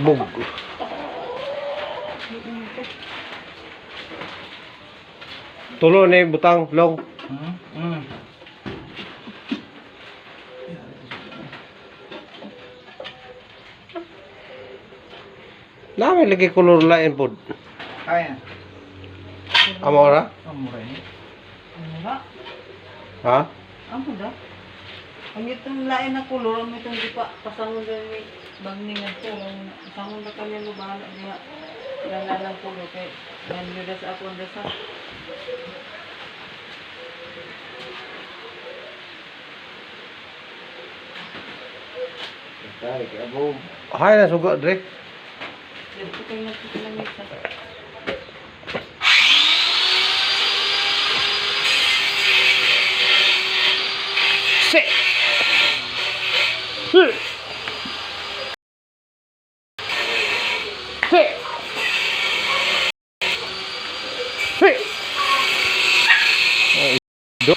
Bug. Tulo na yung butang, long. Namin lagi kulor lain po. Kaya. Amora? Amora ini. Amora? Ha? Amo da? Ang itong lain na kulor, ang itong di pa pasangon na may bagningan ko. Pasangon na kanya lubahan at diha. Lalalang kulor kay nanyo sa ako ang dasa. Hay na suga, Dre. Dito kayo nagkikilamit sa... Se. Se. Se. Do.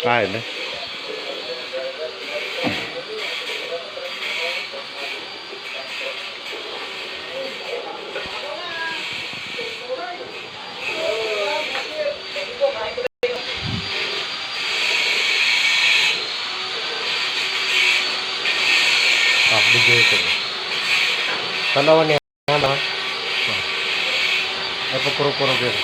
Kain na. Bigay ito. Tanawan niya. Ano? Ay, pagkurong-kurong din.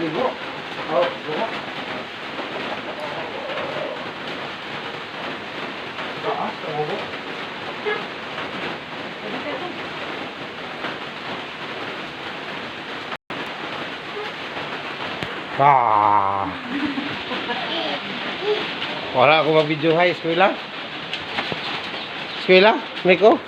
Ibu. Oh, ibu. Taas, ibu. Ah. Wala ako mag-video hay, eskwela. Eskwela, Miko.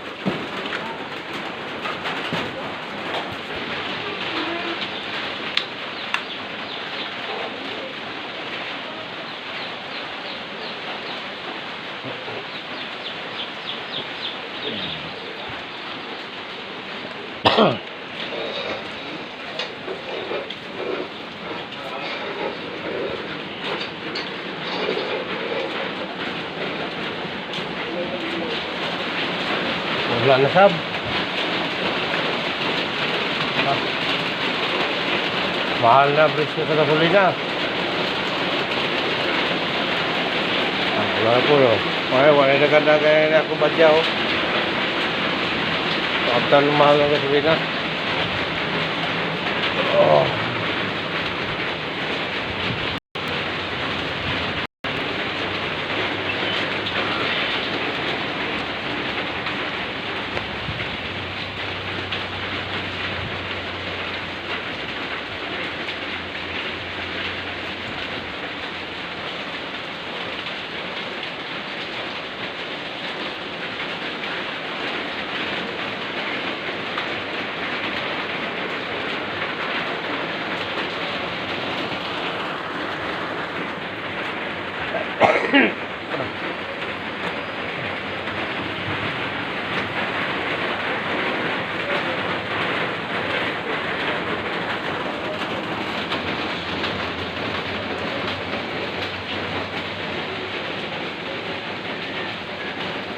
Wala na sab. Mahal na presyo sa gasolina. Wala po no. Wala na ganda kaya na ako badyaw. Kaptan mahal na gasolina. Oh.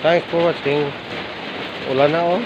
Thanks for watching. Ulan na oh.